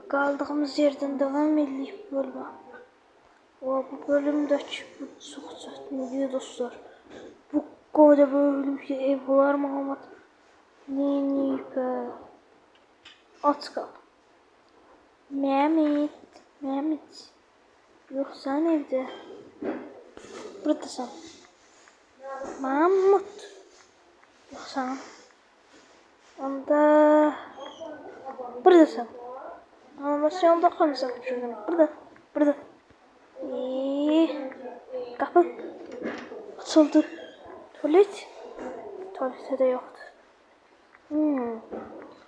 Kaldığımız yerden devam edip bölme. Bu bölümdeki bu çok çatmıyor dostlar. Bu kadar bölümde ev var Muhammed. Ne be? Aç kal. Mehmet. Yok sen evde. Buradasın. Mahmut. Yok sen. Onda. Buradasın. Ama sen onda kalırsan burada. Kapı açıldı. Tuvalette de yoktu.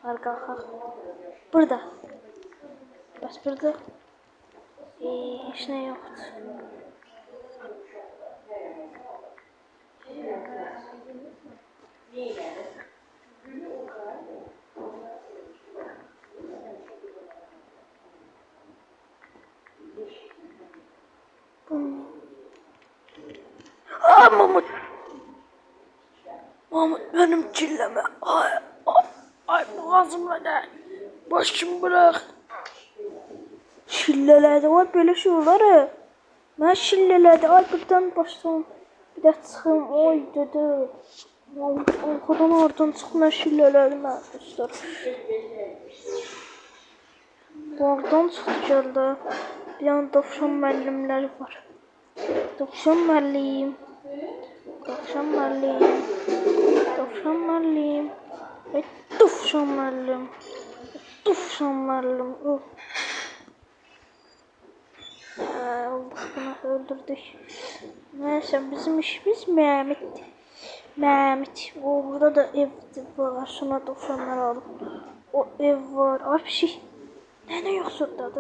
Arka. Burada. Bas burada. Hiç ne yoktu. Mahmut benim çilleme. Ay boğazımla ne? Başım bırak. Çillelerde var böyle şeyler. Ben çillelerde buradan başlayayım. Bir de çıkayım. Oy dedi. Mahmut arkadan oradan çıkma çillelerde dostlar. Oradan çıktı geldi. Bir an Dovşan müəllimləri var. Dovşan müəllim. Dovşan müəllim. Bunu öldürdük. Neyse bizim işimiz Mehmet. O burada da ev var. Sonra dovşanları alıp. O ev var. Ay bir şey. Ne yoksa da.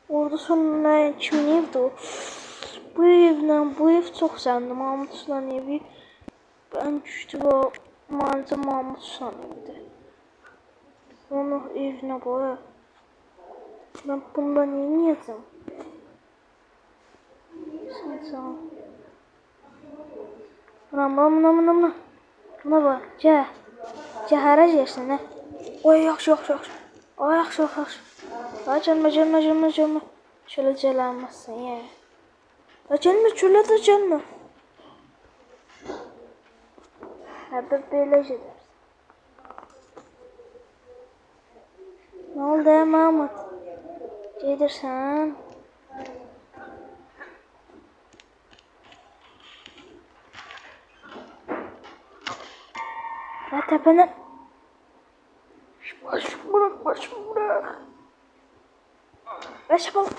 Orada sonra kimin evdi o? Bu ev çok sandı. Mahmut'la evi. Ben düştü o manzara Mahmut'la evdi. Onun evine bak. Ben bundan ne yazdım? Sen. Buna. Buna bak. Hara yersin ne? Oy yaxşı. Ay yaxşı. Ay gelme. Şöyle gelemezsin ya. Ay şöyle de gelme. Hep böyle gidersin. Ne oldu ya Mahmut? Gelirsen. Ya tepene. Başım bırak. Baş yapalım.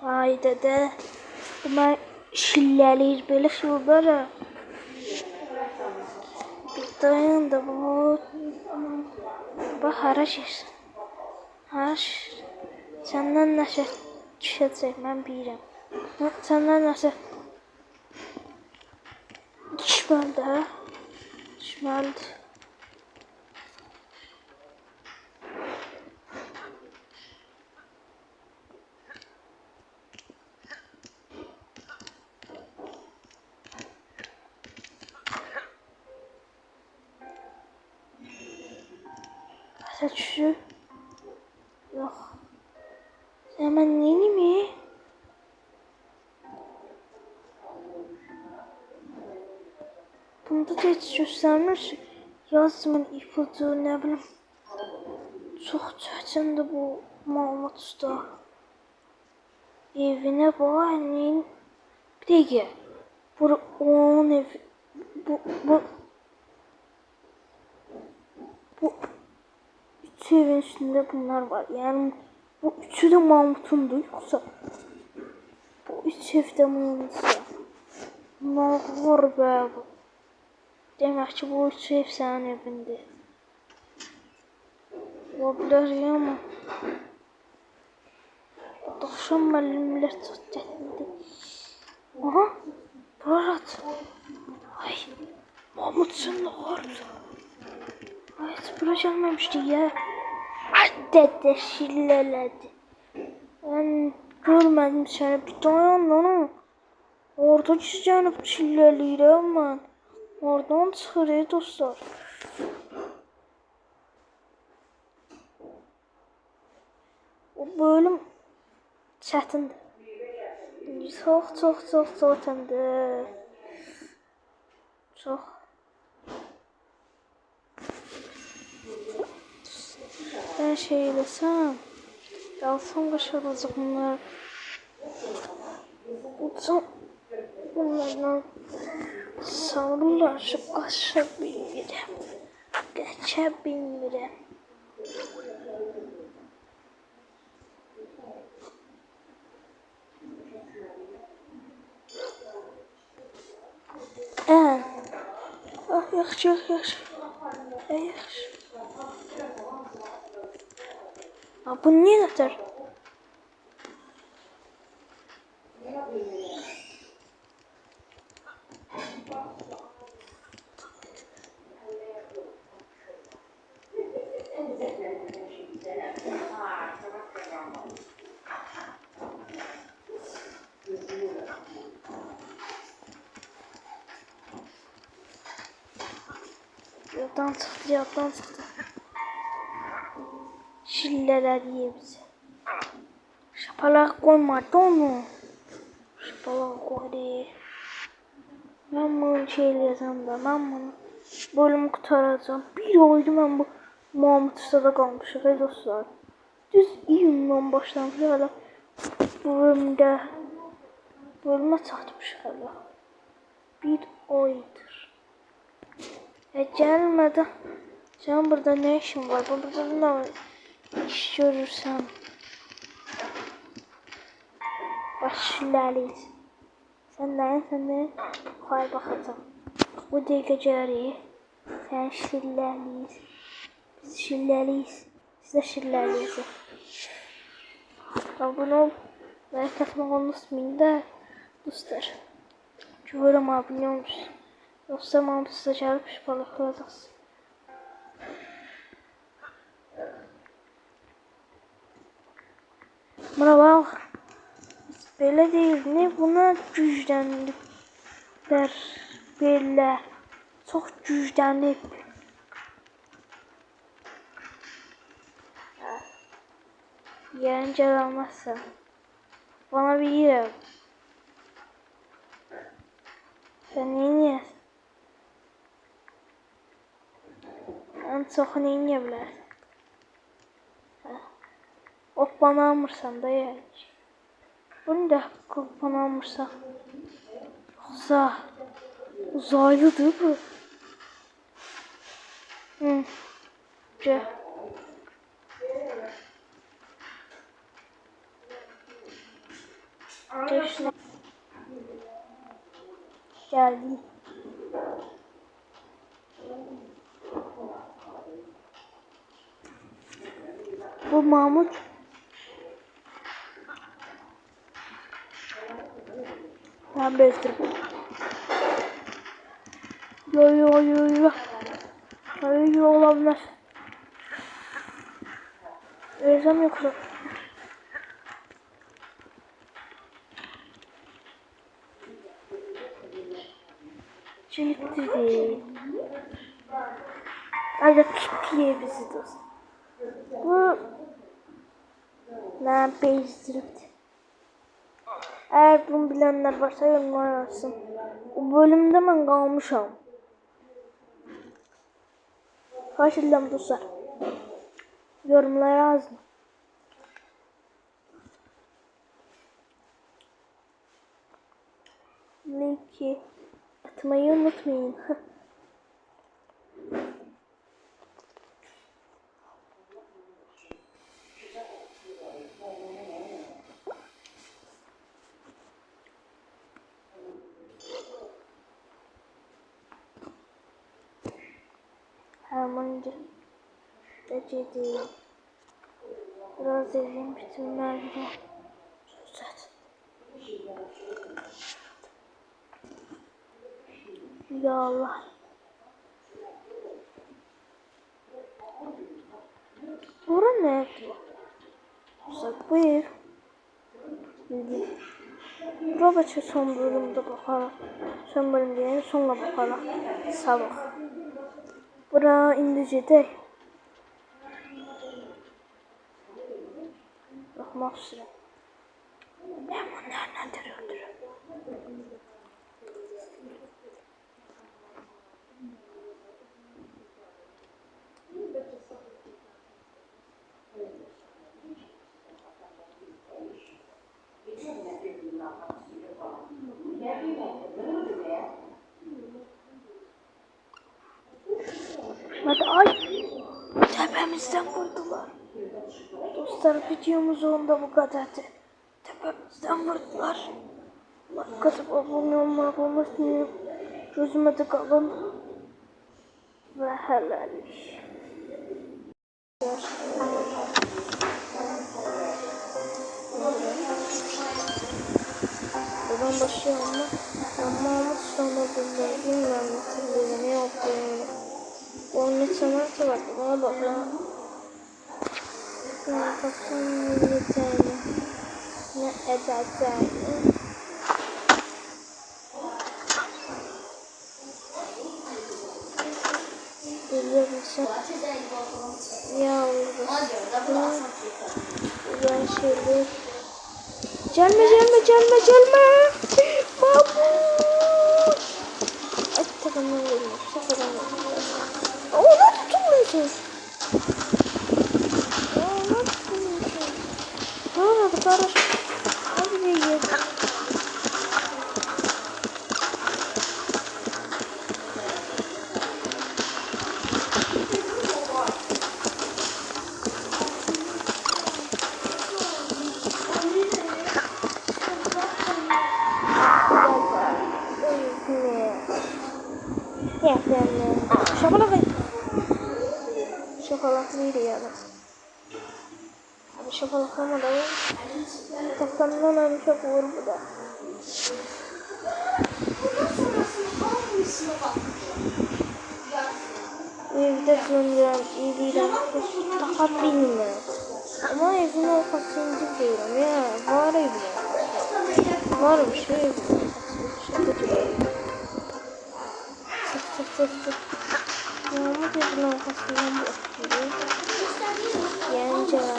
Ay dede. Buna şilleliyir böyle şurada. Bir dayan da bu. Bak haraç yersin. Haraç. Senden nasıl düşecek ben bilirəm. Senden nasıl düşməlidir ha? Düşməlidir. Başa düşür. Yok. Sen ben neyim mi? Bunda da hiç göstermir. Yazımın ipucu ne bileyim. Çok çətindir bu Mahmut usta. Evine bak neyin. Bir dəqiqə. Bu onun evi. Bu üç evin üstünde bunlar var. Yani bu üçü de Mahmut'undu yoksa bu üç evde Mahmut'sa. Ne var be bu? Demek ki bu üç ev senin evinde. Olabilir ya ama. Dovşan müəllimlər çox çətindir. Aha, Murat. Ay, Mahmut sen ne vardı? Ay, hiç bura gelmemişti ya. Ay dede şilleledi. Ben görmedim seni bir dayan lan. Orada gizlenip şilleliyirəm mən. Oradan çıxır dostlar. Bu bölüm çətindir. Çox çətindir. Çox. Ben şey desem, dalsam kaşaracak bunlar. Uçam bunlardan savrullar kaşa bilmirəm. Geçə bilmirəm. Yaxşı. Yaxşı. Bu niye yeter? Yaddan çıktı. Şilleler yiyor bizi. Şapalak koymadı onu. Şapalak koydu. Ben bunu şeyleyeceğim da. Ben bunu bölümü kurtaracağım. Bir oydu ben bu Mahmut Usta'da kalmışım. Ve dostlar. Düz iyimden başlamış. Hala bölüme çatmış hala. Bir oydur. Gelmedi. Sen burada ne işin var? Burada ne iş görürsen. Başlayalıyız. Sen ne? Koy bakacağım. Bu dəqiqə sen şirləliyiz. Biz şirləliyiz. Siz də şirləliyiz. Abone ol. Like atmayı unutmayın da dostlar. Görürüm abone olmuş. Yoksa Mahmut Usta gəlib şıpalı kılacaqsın. Buna bak. Böyle değil. Ne buna güçlendikler. Böyle. Çok güçlenip. Yarın gelmezsen. Bana bir yer. Sen niye? En çok niye bilərsən? Of bana almırsan da yani. Bunu da bana almırsan. Yoksa uzaylıdır bu. Gel. Geldi. Bu Mahmut. Ben bezdirdim. Yo. Hayır olamaz. Özlem yok. Ciddi. Hadi kitliye bizi dost. Bu ne bezdirdi. Eğer bunu bilenler varsa yorumlar yazsın. O bölümde ben kalmışam. Kaç edelim dostlar. Yorumlara yazın. Linki atmayı unutmayın. Hemen dedi. Biraz izleyeyim bitirmez mi? Ya Allah. Bura ne? Uzak bu ev. Bura son bölümde bakalım. Son bölümde sonra bakalım. Sabah. Bura İngilizce'de. bakmaq istəyirəm. Bunlar nədir öldürüm? Hadi ay! Tepemizden vurdular. Dostlar videomuz onda bu kadardı. Tepemizden vurdular. Like atıp abone olmayı unutmayın. Gözüme de kalın. Ve helal. Buradan başlayalım mı? Ama sonra bilmem nasıl ne yapayım. Onun için nasıl var? Bana bak lan. Bakalım ne diyeceğini. Ne edeceğini. Biliyor musun? Ya ben şöyle. Gelme. Mahmut. Ay tabanına vurmuş. Sıfırdan vurmuş. Ona tutulmuyorsun. Ne oldu kardeş? Hadi bir ye. Şokolatlıydı yani. Abi şokolatlama da takandan önce çok vur bu da. Evde döndüren iyi değilim. Takat bilmiyorum. Ama evin ortasını diyorum ya. Var evde. Varmış evde. Tık. Mahmut evin arkasından bakıyor. Yani canım.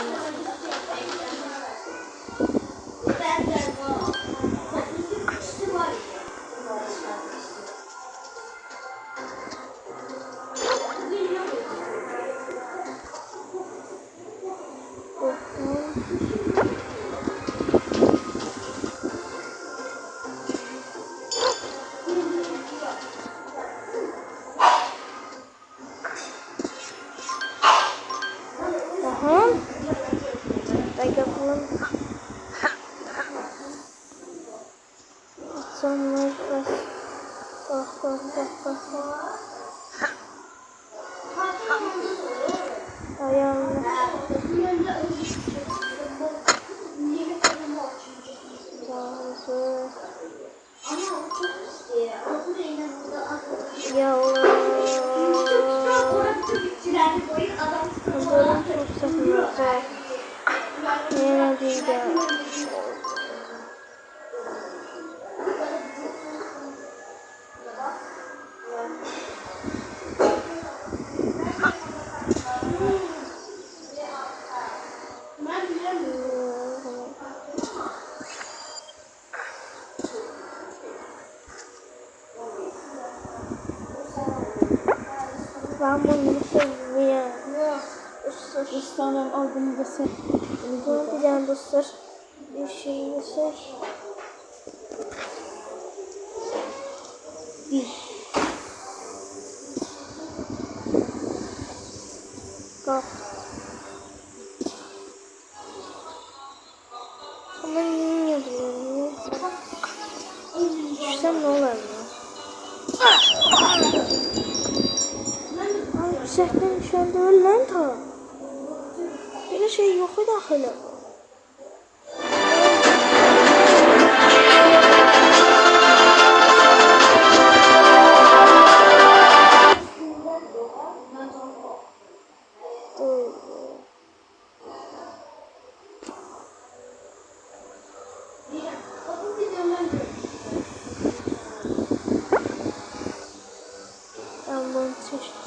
Sonra ayağımla ya ben bunu seviyorum. Dostlarım aldığını da sen. Bunu bilen dostlar. Bir şey ise. Kalk. Ama niye yapıyorum? Düşsem ne olur ya? Ay sehten şu anda öyle lan ta. Bir şey yok ya dahil. Ben bunu seçtim.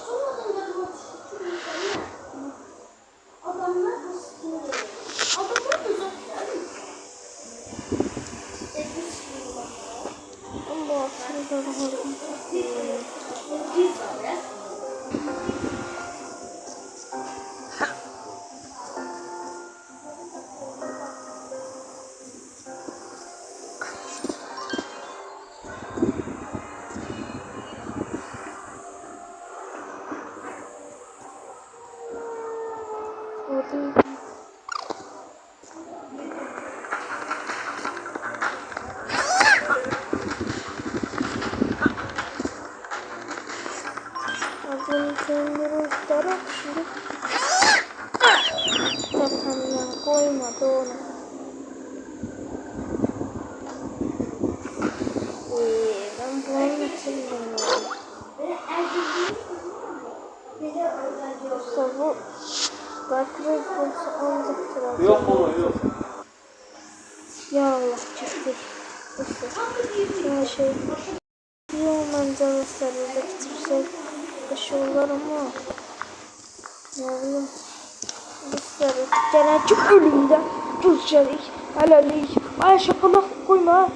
Adım. Adım kendini isterim şimdi. Tatandan koymadı onu. Ben bunu hatırlamıyorum. Bu Darkrai konusu olacaktır. Yok oğlum yok. Ya Allah çıktı. İşte. Şimdi şey. Yok manzarasını da getirsek. Koşullar ama. Ne bileyim. Gelecek ölümden. Tuzcalık. Helalik. Ay şapalak koyma.